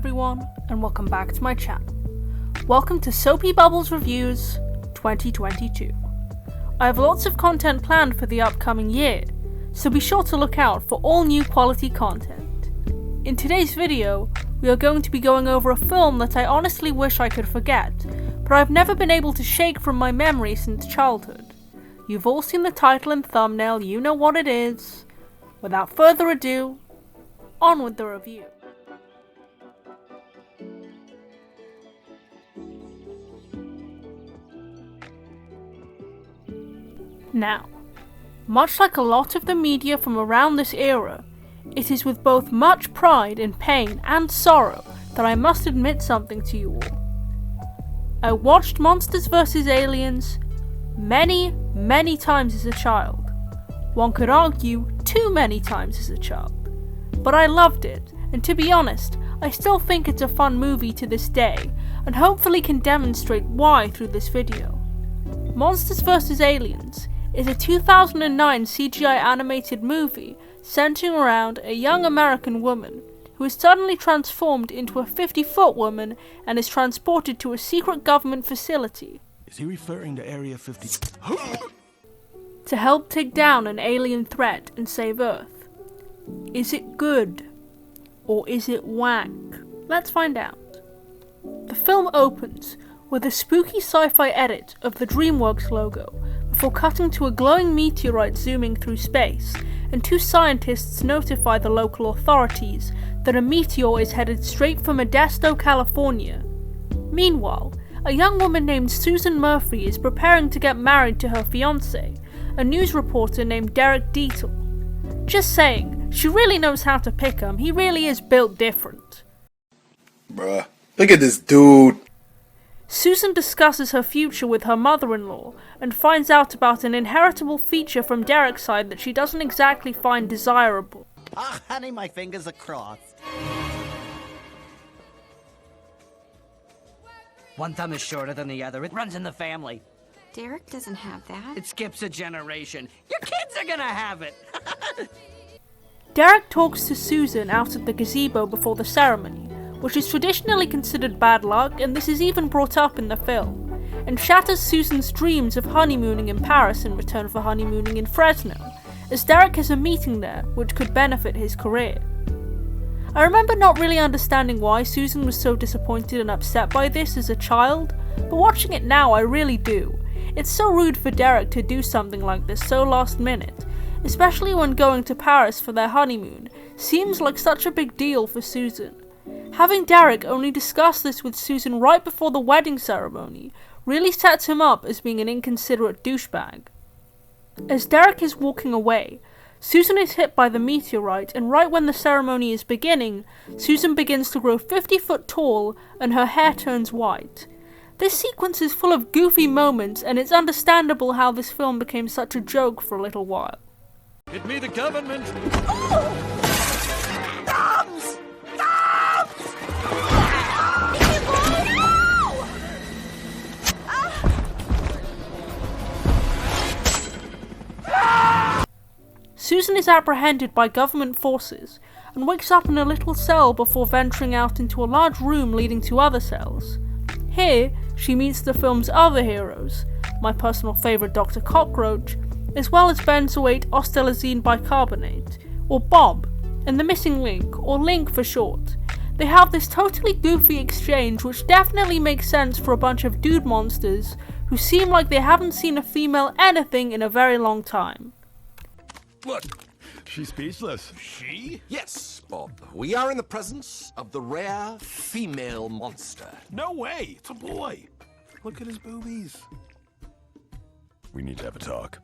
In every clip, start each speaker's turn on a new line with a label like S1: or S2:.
S1: everyone, and welcome back to my channel. Welcome to Soapy Bubbles Reviews 2022. I have lots of content planned for the upcoming year, so be sure to look out for all new quality content. In today's video, we are going to be going over a film that I honestly wish I could forget, but I've never been able to shake from my memory since childhood. You've all seen the title and thumbnail, you know what it is. Without further ado, on with the review. Now, much like a lot of the media from around this era, it is with both much pride and pain and sorrow that I must admit something to you all. I watched Monsters vs. Aliens many times as a child. One could argue too many times as a child. But I loved it, and to be honest, I still think it's a fun movie to this day, and hopefully can demonstrate why through this video. Monsters vs. Aliens is a 2009 CGI animated movie centering around a young American woman who is suddenly transformed into a 50-foot woman and is transported to a secret government facility.
S2: Is he referring to Area 50?
S1: To help take down an alien threat and save Earth. Is it good? Or is it wank? Let's find out. The film opens with a spooky sci-fi edit of the DreamWorks logo before cutting to a glowing meteorite zooming through space, and two scientists notify the local authorities that a meteor is headed straight for Modesto, California. Meanwhile, a young woman named Susan Murphy is preparing to get married to her fiancé, a news reporter named Derek Dietel. Just saying, she really knows how to pick him, he really is built different.
S3: Bruh, look at this dude.
S1: Susan discusses her future with her mother-in-law and finds out about an inheritable feature from Derek's side that she doesn't exactly find desirable.
S4: Ah, honey, my fingers are crossed. One thumb is shorter than the other. It runs in the family.
S5: Derek doesn't have that.
S4: It skips a generation. Your kids are gonna have it.
S1: Derek talks to Susan out at the gazebo before the ceremony, which is traditionally considered bad luck, and this is even brought up in the film, and shatters Susan's dreams of honeymooning in Paris in return for honeymooning in Fresno, as Derek has a meeting there which could benefit his career. I remember not really understanding why Susan was so disappointed and upset by this as a child, but watching it now I really do. It's so rude for Derek to do something like this so last minute, especially when going to Paris for their honeymoon seems like such a big deal for Susan. Having Derek only discuss this with Susan right before the wedding ceremony really sets him up as being an inconsiderate douchebag. As Derek is walking away, Susan is hit by the meteorite, and right when the ceremony is beginning, Susan begins to grow 50 foot tall and her hair turns white. This sequence is full of goofy moments, and it's understandable how this film became such a joke for a little while.
S2: Get me the government!
S4: Thumbs!
S1: Susan is apprehended by government forces and wakes up in a little cell before venturing out into a large room leading to other cells. Here, she meets the film's other heroes, my personal favourite Dr. Cockroach, as well as benzoate ostelazine bicarbonate, or Bob, and the missing link, or Link for short. They have this totally goofy exchange which definitely makes sense for a bunch of dude monsters who seem like they haven't seen a female anything in a very long time.
S2: Look, she's speechless.
S6: She? Yes, Bob. We are in the presence of the rare female monster.
S2: No way, it's a boy. Look at his boobies. We need to have a talk.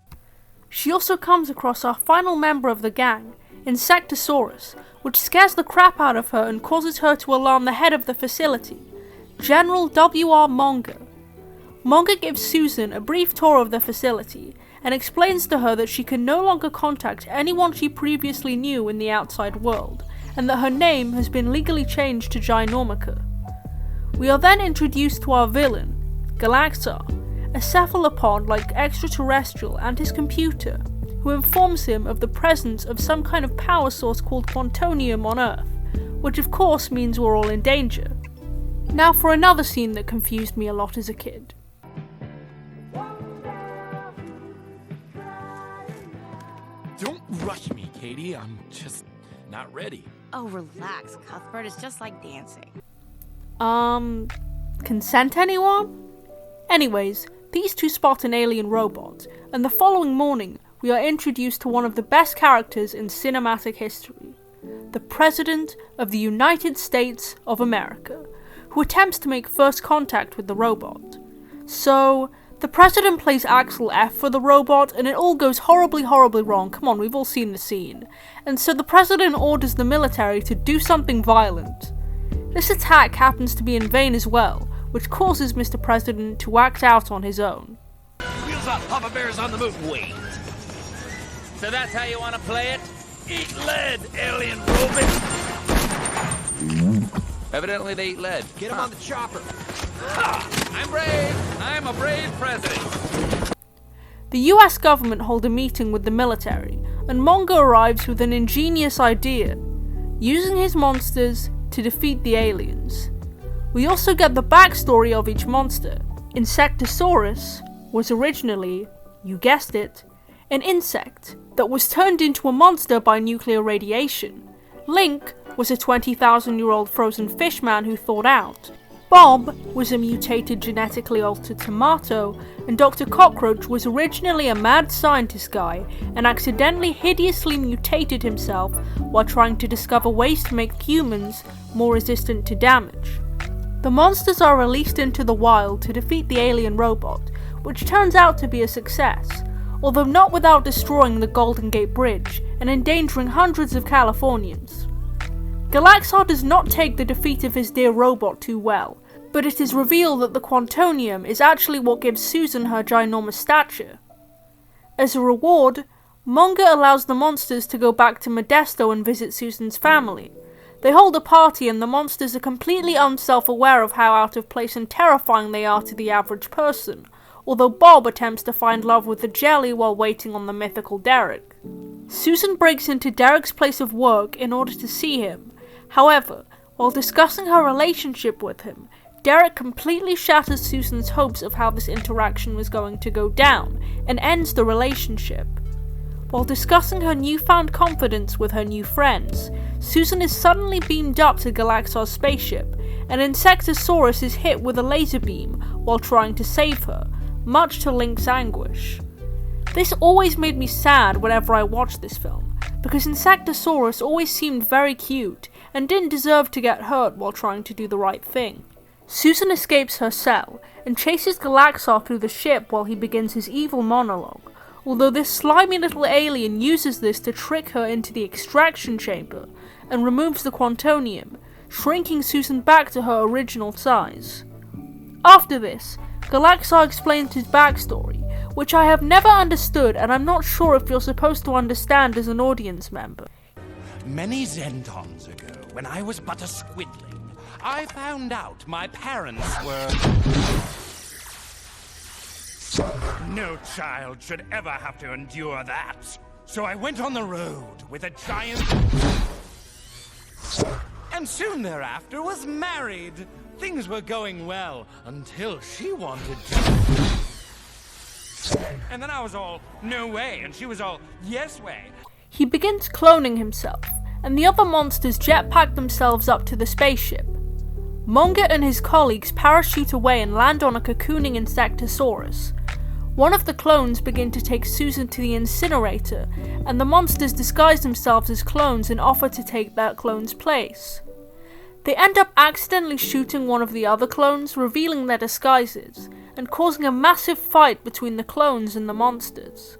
S1: She also comes across our final member of the gang, Insectosaurus, which scares the crap out of her and causes her to alarm the head of the facility, General W.R. Monger. Monger gives Susan a brief tour of the facility and explains to her that she can no longer contact anyone she previously knew in the outside world, and that her name has been legally changed to Ginormica. We are then introduced to our villain, Galaxar, a cephalopod-like extraterrestrial, and his computer, who informs him of the presence of some kind of power source called quantonium on Earth, which of course means we're all in danger. Now for another scene that confused me a lot as a kid.
S2: Don't rush me, Katie. I'm just not ready.
S5: Oh, relax, Cuthbert. It's just like dancing.
S1: Consent anyone? Anyways, these two spot an alien robot, and the following morning we are introduced to one of the best characters in cinematic history, the President of the United States of America, who attempts to make first contact with the robot. So, the President plays Axel F for the robot, and it all goes horribly wrong. Come on, we've all seen the scene. And so the President orders the military to do something violent. This attack happens to be in vain as well, which causes Mr. President to act out on his own.
S7: Wheels up, Papa Bear's on the move. Wait. So that's how you want to play it? Eat lead, alien robot. Evidently they eat lead.
S6: Get him on the chopper.
S7: I'm brave. I'm a brave president.
S1: The US government hold a meeting with the military, and Mongo arrives with an ingenious idea, using his monsters to defeat the aliens. We also get the backstory of each monster. Insectosaurus was originally, you guessed it, an insect that was turned into a monster by nuclear radiation. Link was a 20,000-year-old frozen fish man who thawed out. Bob was a mutated genetically altered tomato, and Dr. Cockroach was originally a mad scientist guy and accidentally hideously mutated himself while trying to discover ways to make humans more resistant to damage. The monsters are released into the wild to defeat the alien robot, which turns out to be a success, although not without destroying the Golden Gate Bridge and endangering hundreds of Californians. Galaxar does not take the defeat of his dear robot too well, but it is revealed that the Quantonium is actually what gives Susan her ginormous stature. As a reward, Monga allows the monsters to go back to Modesto and visit Susan's family. They hold a party and the monsters are completely unself-aware of how out of place and terrifying they are to the average person, although Bob attempts to find love with the jelly while waiting on the mythical Derek. Susan breaks into Derek's place of work in order to see him. However, while discussing her relationship with him, Derek completely shatters Susan's hopes of how this interaction was going to go down, and ends the relationship. While discussing her newfound confidence with her new friends, Susan is suddenly beamed up to Galaxar's spaceship, and Insectosaurus is hit with a laser beam while trying to save her, much to Link's anguish. This always made me sad whenever I watched this film, because Insectosaurus always seemed very cute, and didn't deserve to get hurt while trying to do the right thing. Susan escapes her cell, and chases Galaxar through the ship while he begins his evil monologue, although this slimy little alien uses this to trick her into the extraction chamber, and removes the Quantonium, shrinking Susan back to her original size. After this, Galaxar explains his backstory, which I have never understood and I'm not sure if you're supposed to understand as an audience member.
S7: Many Zentons ago, when I was but a squidling, I found out my parents were... No child should ever have to endure that. So I went on the road with a giant... And soon thereafter was married. Things were going well until she wanted to. And then I was all, no way, and she was all, yes way.
S1: He begins cloning himself, and the other monsters jetpack themselves up to the spaceship. Monga and his colleagues parachute away and land on a cocooning Insectosaurus. One of the clones begin to take Susan to the incinerator, and the monsters disguise themselves as clones and offer to take that clone's place. They end up accidentally shooting one of the other clones, revealing their disguises, and causing a massive fight between the clones and the monsters.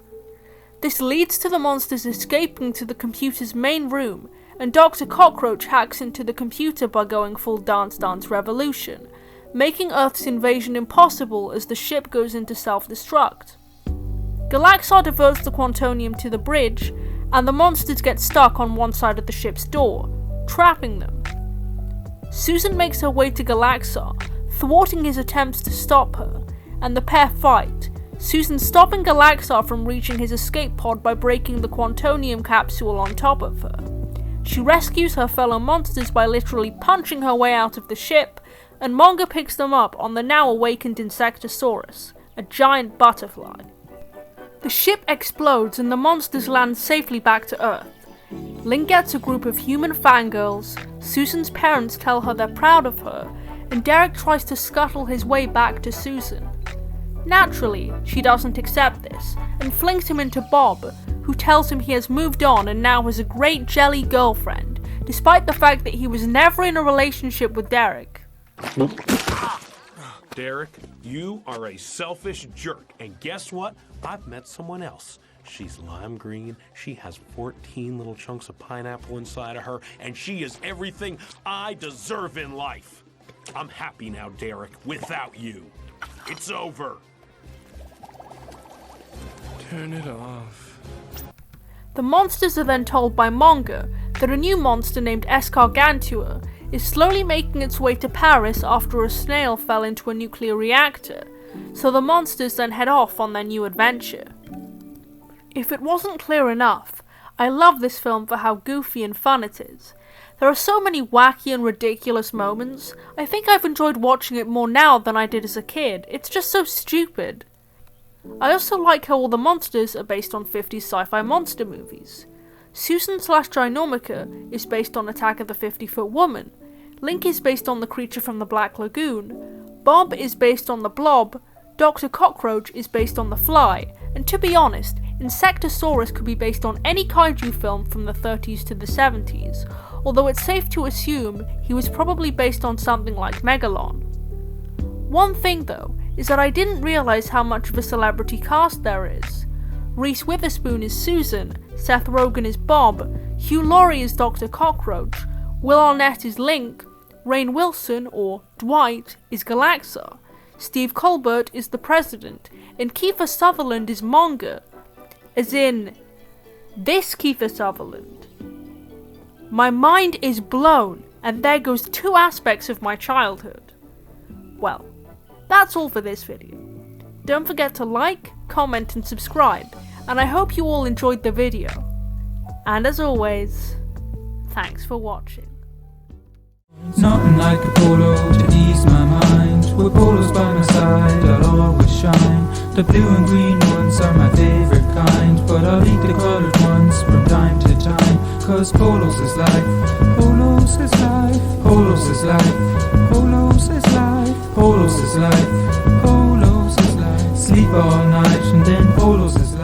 S1: This leads to the monsters escaping to the computer's main room, and Dr. Cockroach hacks into the computer by going full Dance Dance Revolution, making Earth's invasion impossible as the ship goes into self-destruct. Galaxar diverts the Quantonium to the bridge, and the monsters get stuck on one side of the ship's door, trapping them. Susan makes her way to Galaxar, thwarting his attempts to stop her, and the pair fight, Susan stopping Galaxar from reaching his escape pod by breaking the Quantonium capsule on top of her. She rescues her fellow monsters by literally punching her way out of the ship, and Monga picks them up on the now awakened Insectosaurus, a giant butterfly. The ship explodes and the monsters land safely back to Earth. Link gets a group of human fangirls, Susan's parents tell her they're proud of her, and Derek tries to scuttle his way back to Susan. Naturally, she doesn't accept this, and flings him into Bob, who tells him he has moved on and now has a great jelly girlfriend, despite the fact that he was never in a relationship with Derek.
S2: Derek, you are a selfish jerk, and guess what? I've met someone else. She's lime green, she has 14 little chunks of pineapple inside of her, and she is everything I deserve in life. I'm happy now, Derek, without you. It's over. Turn it off.
S1: The monsters are then told by Monga that a new monster named Escargantua is slowly making its way to Paris after a snail fell into a nuclear reactor, so the monsters then head off on their new adventure. If it wasn't clear enough, I love this film for how goofy and fun it is. There are so many wacky and ridiculous moments. I think I've enjoyed watching it more now than I did as a kid. It's just so stupid. I also like how all the monsters are based on 50s sci-fi monster movies. Susan/Ginormica is based on Attack of the 50-Foot Woman. Link is based on the creature from the Black Lagoon. Bob is based on the Blob. Dr. Cockroach is based on the Fly. And to be honest, Insectosaurus could be based on any kaiju film from the 30s to the 70s, although it's safe to assume he was probably based on something like Megalon. One thing though, is that I didn't realise how much of a celebrity cast there is. Reese Witherspoon is Susan, Seth Rogen is Bob, Hugh Laurie is Dr. Cockroach, Will Arnett is Link, Rainn Wilson, or Dwight, is Galaxa, Steve Colbert is the President, and Kiefer Sutherland is Monga. As in, this Kiefer Sutherland. My mind is blown, and there goes 2 aspects of my childhood. Well, that's all for this video. Don't forget to like, comment and subscribe, and I hope you all enjoyed the video. And as always, thanks for watching.
S8: Nothing like a polo to ease my mind. With polos by my side, I'll always shine. The blue and green ones are my favorite kind, but I'll eat the colored ones from time to time. Cause polos is life, polos is life, polos is life, polos is life, polos is life, polos is life. Sleep all night and then polos is life.